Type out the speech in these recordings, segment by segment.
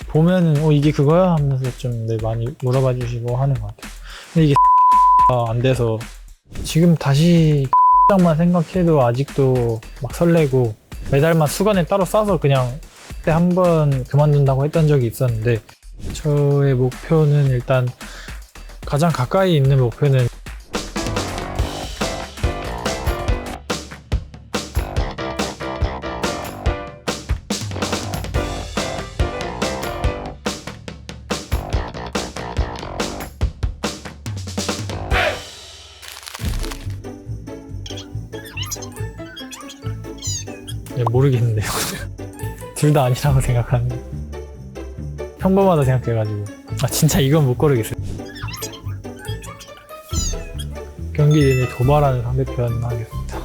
보면은 이게 그거야 하면서 좀 많이 물어봐 주시고 하는 것 같아요. 근데 이게 안 돼서 지금 다시 장만 생각해도 아직도 막 설레고 메달만 수건에 따로 싸서 그냥 그때 한 번 그만둔다고 했던 적이 있었는데, 저의 목표는 일단 가장 가까이 있는 목표는 모르겠는데요. 둘 다 아니라고 생각하는데 평범하다 생각해가지고 진짜 이건 못 고르겠어요. 경기 내내 도발하는 상대편 하겠습니다.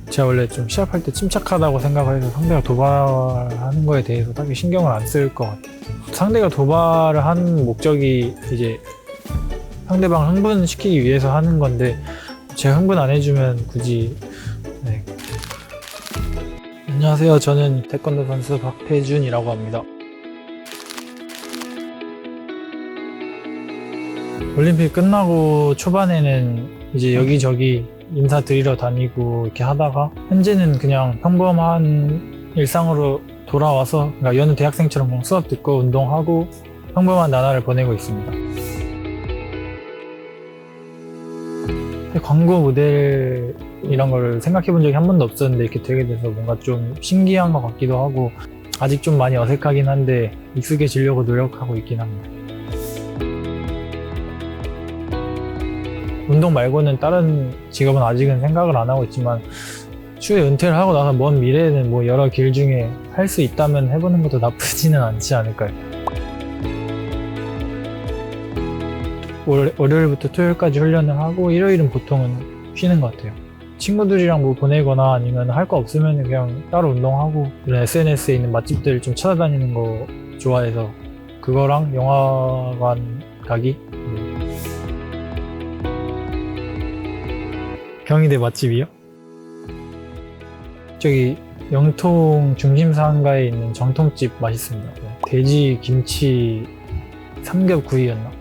제가 원래 좀 시합할 때 침착하다고 생각을 해서 상대가 도발하는 거에 대해서 딱히 신경을 안 쓸 것 같아요. 상대가 도발을 하는 목적이 이제 상대방을 흥분시키기 위해서 하는 건데, 제가 흥분 안 해주면 굳이. 네. 안녕하세요. 저는 태권도 선수 박태준이라고 합니다. 올림픽 끝나고 초반에는 이제 여기저기 인사드리러 다니고 이렇게 하다가, 현재는 그냥 평범한 일상으로 돌아와서, 그러니까 여느 대학생처럼 그냥 수업 듣고 운동하고 평범한 나날을 보내고 있습니다. 광고 모델 이런 걸 생각해 본 적이 한 번도 없었는데 이렇게 되게 돼서 뭔가 좀 신기한 것 같기도 하고, 아직 좀 많이 어색하긴 한데 익숙해지려고 노력하고 있긴 합니다. 운동 말고는 다른 직업은 아직은 생각을 안 하고 있지만, 추후에 은퇴를 하고 나서 먼 미래에는 뭐 여러 길 중에 할 수 있다면 해보는 것도 나쁘지는 않지 않을까요? 월요일부터 토요일까지 훈련을 하고 일요일은 보통은 쉬는 것 같아요. 친구들이랑 뭐 보내거나 아니면 할 거 없으면 그냥 따로 운동하고, 이런 SNS에 있는 맛집들 좀 찾아다니는 거 좋아해서 그거랑 영화관 가기. 경희대 맛집이요? 저기 영통 중심상가에 있는 정통집 맛있습니다. 돼지 김치 삼겹구이였나?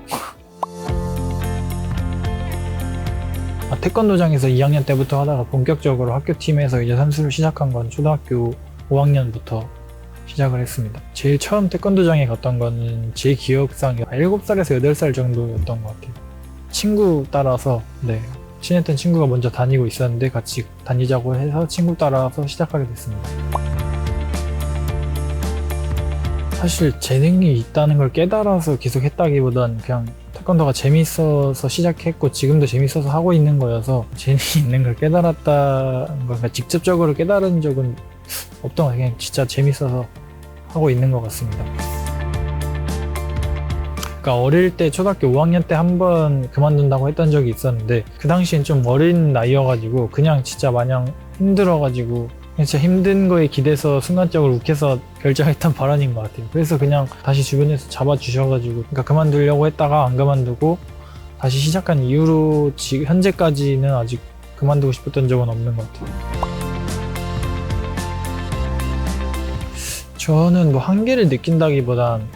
태권도장에서 2학년 때부터 하다가 본격적으로 학교팀에서 이제 선수를 시작한 건 초등학교 5학년부터 시작을 했습니다. 제일 처음 태권도장에 갔던 거는 제 기억상 7살에서 8살 정도였던 것 같아요. 친구 따라서, 친했던 친구가 먼저 다니고 있었는데 같이 다니자고 해서 친구 따라서 시작하게 됐습니다. 사실 재능이 있다는 걸 깨달아서 계속 했다기보단 그냥 태권도가 재밌어서 시작했고 지금도 재밌어서 하고 있는 거여서, 재능이 있는 걸 깨달았다는 걸 그러니까 직접적으로 깨달은 적은 없던 것 같아요. 그냥 진짜 재밌어서 하고 있는 것 같습니다. 그러니까 어릴 때 초등학교 5학년 때 한 번 그만둔다고 했던 적이 있었는데, 그 당시엔 좀 어린 나이여가지고 그냥 진짜 마냥 힘들어가지고 진짜 힘든 거에 기대서 순간적으로 욱해서 결정했던 발언인 것 같아요. 그래서 그냥 다시 주변에서 잡아주셔가지고, 그러니까 그만두려고 했다가 안 그만두고 다시 시작한 이후로 현재까지는 아직 그만두고 싶었던 적은 없는 것 같아요. 저는 뭐 한계를 느낀다기보단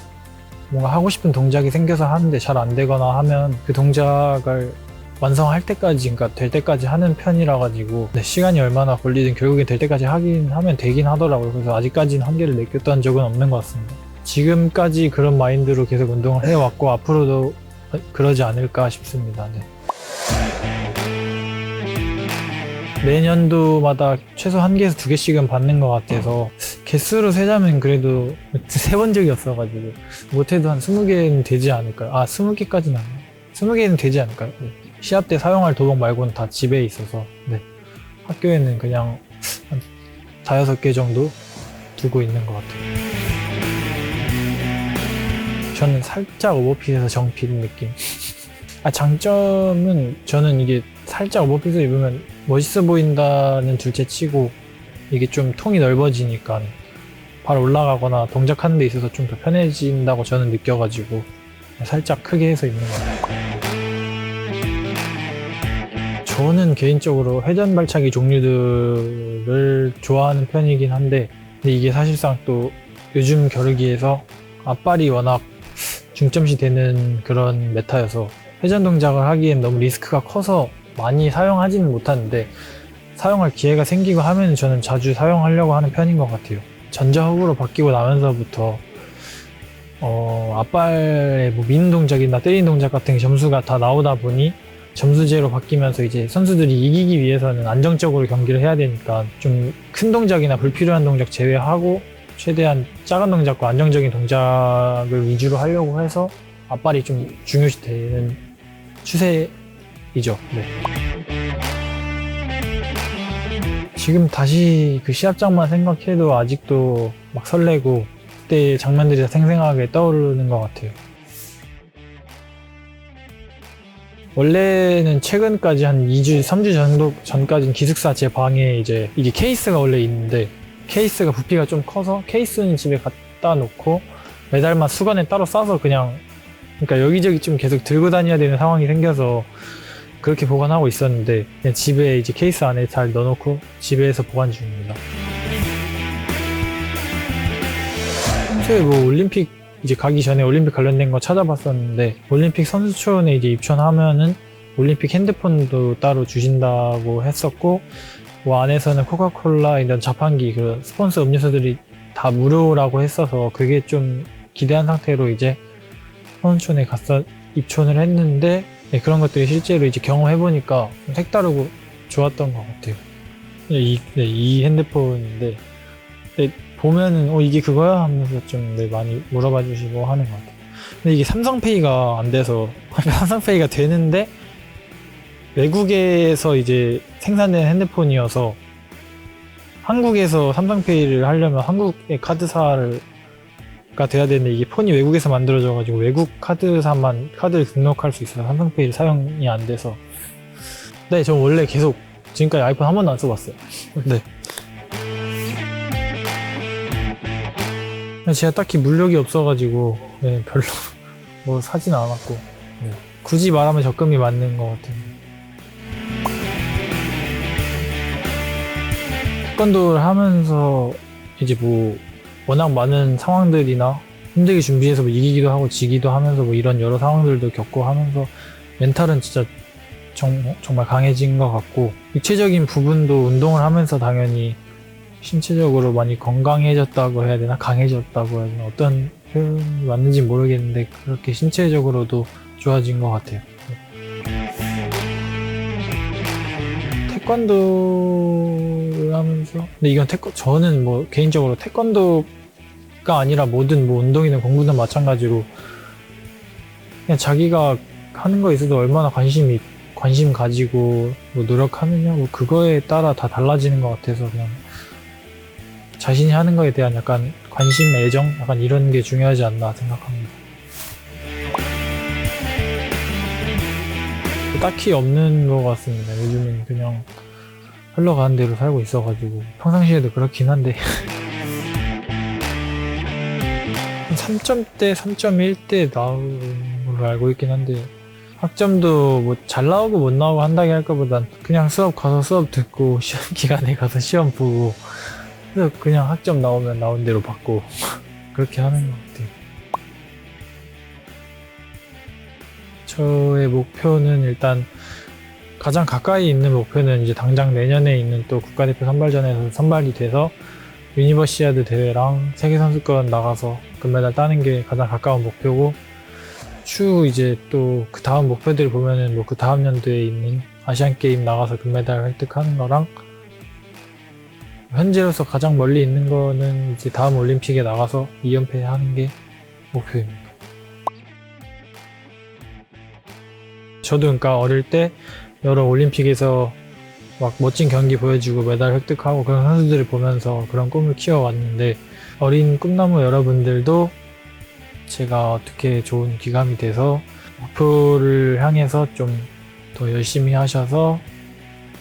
뭔가 하고 싶은 동작이 생겨서 하는데 잘 안 되거나 하면 그 동작을 완성할 때까지, 그러니까 될 때까지 하는 편이라 가지고, 시간이 얼마나 걸리든 결국엔 될 때까지 하면 되긴 하더라고요. 그래서 아직까지는 한계를 느꼈던 적은 없는 것 같습니다. 지금까지 그런 마인드로 계속 운동을 해왔고 앞으로도 그러지 않을까 싶습니다. 매년도마다 최소 1개에서 2개씩은 받는 것 같아서, 개수로 세자면 그래도 3번 적이 없어가지고 못해도 한 20개는 되지 않을까요? 20개까지는 안 해요. 20개는 되지 않을까요? 시합 때 사용할 도복 말고는 다 집에 있어서, 학교에는 그냥 한 5-6개 정도 두고 있는 것 같아요. 저는 살짝 오버핏에서 정핏 느낌. 장점은 저는 이게 살짝 오버핏을 입으면 멋있어 보인다는 둘째 치고, 이게 좀 통이 넓어지니까 발 올라가거나 동작하는 데 있어서 좀 더 편해진다고 저는 느껴가지고 살짝 크게 해서 입는 것 같아요. 저는 개인적으로 회전 발차기 종류들을 좋아하는 편이긴 한데, 근데 이게 사실상 또 요즘 겨루기에서 앞발이 워낙 중점시 되는 그런 메타여서 회전 동작을 하기엔 너무 리스크가 커서 많이 사용하지는 못하는데, 사용할 기회가 생기고 하면 저는 자주 사용하려고 하는 편인 것 같아요. 전자훅으로 바뀌고 나면서부터 앞발의 뭐 미는 동작이나 때리는 동작 같은 점수가 다 나오다 보니 점수제로 바뀌면서 이제 선수들이 이기기 위해서는 안정적으로 경기를 해야 되니까 좀 큰 동작이나 불필요한 동작 제외하고 최대한 작은 동작과 안정적인 동작을 위주로 하려고 해서 앞발이 좀 중요시 되는 추세이죠. 네. 지금 다시 그 시합장만 생각해도 아직도 막 설레고 그때 장면들이 다 생생하게 떠오르는 것 같아요. 원래는 최근까지 한 2주, 3주 정도 전까지는 기숙사 제 방에 이제 이게 케이스가 원래 있는데, 케이스가 부피가 좀 커서 케이스는 집에 갖다 놓고 메달만 수건에 따로 싸서 그러니까 여기저기 좀 계속 들고 다녀야 되는 상황이 생겨서 그렇게 보관하고 있었는데, 그냥 집에 이제 케이스 안에 잘 넣어놓고 집에서 보관 중입니다. 평소에 뭐 올림픽 이제 가기 전에 올림픽 관련된 거 찾아봤었는데, 올림픽 선수촌에 이제 입촌하면은 올림픽 핸드폰도 따로 주신다고 했었고, 뭐 안에서는 코카콜라 이런 자판기 그 스폰서 음료수들이 다 무료라고 했어서 그게 좀 기대한 상태로 이제 선수촌에 가서 입촌을 했는데, 네, 그런 것들이 실제로 이제 경험해보니까 좀 색다르고 좋았던 것 같아요. 이 핸드폰인데, 네, 보면은 이게 그거야? 하면서 좀 많이 물어봐 주시고 하는 것 같아요. 근데 이게 삼성페이가 안 돼서 삼성페이가 되는데 외국에서 이제 생산된 핸드폰이어서 한국에서 삼성페이를 하려면 한국의 카드사가 돼야 되는데, 이게 폰이 외국에서 만들어져 가지고 외국 카드사만 카드를 등록할 수 있어서 삼성페이를 사용이 안 돼서. 네, 전 원래 계속 지금까지 아이폰 한 번도 안 써봤어요. 네. 제가 딱히 물욕이 없어가지고 네, 별로 뭐 사진 않았고, 네. 굳이 말하면 적금이 맞는 것 같아요. 태권도를 하면서 이제 뭐 워낙 많은 상황들이나 힘들게 준비해서 뭐 이기기도 하고 지기도 하면서 뭐 이런 여러 상황들도 겪고 하면서 멘탈은 진짜 정말 강해진 것 같고, 육체적인 부분도 운동을 하면서 당연히 신체적으로 많이 건강해졌다고 해야 되나, 강해졌다고 해야 되나, 어떤 표현이 맞는지 모르겠는데 그렇게 신체적으로도 좋아진 것 같아요. 태권도를 하면서, 근데 이건 저는 뭐 개인적으로 태권도가 아니라 모든 뭐 운동이든 공부든 마찬가지로 그냥 자기가 하는 거에 있어도 얼마나 관심 가지고 뭐 노력하느냐, 뭐 그거에 따라 다 달라지는 것 같아서 그냥 자신이 하는 거에 대한 약간 관심, 애정, 약간 이런 게 중요하지 않나 생각합니다. 딱히 없는 것 같습니다. 요즘은 그냥 흘러가는 대로 살고 있어가지고, 평상시에도 그렇긴 한데 3점대, 3.1대 나오는 걸로 알고 있긴 한데, 학점도 뭐 잘 나오고 못 나오고 한다기 할 것보단 그냥 수업 가서 수업 듣고 시험 기간에 가서 시험 보고, 그래서 그냥 학점 나오면 나온 대로 받고 그렇게 하는 것 같아요. 저의 목표는 일단 가장 가까이 있는 목표는 이제 당장 내년에 있는 또 국가대표 선발전에서 선발이 돼서 유니버시아드 대회랑 세계선수권 나가서 금메달 따는 게 가장 가까운 목표고, 추후 이제 또 그 다음 목표들을 보면은 뭐 그 다음 연도에 있는 아시안게임 나가서 금메달 획득하는 거랑, 현재로서 가장 멀리 있는 거는 이제 다음 올림픽에 나가서 2연패 하는 게 목표입니다. 저도 그러니까 어릴 때 여러 올림픽에서 막 멋진 경기 보여주고 메달 획득하고 그런 선수들을 보면서 그런 꿈을 키워왔는데, 어린 꿈나무 여러분들도 제가 어떻게 좋은 기감이 돼서 목표를 향해서 좀 더 열심히 하셔서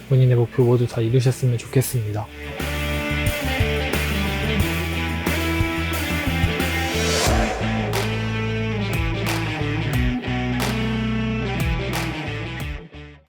본인의 목표 모두 다 이루셨으면 좋겠습니다.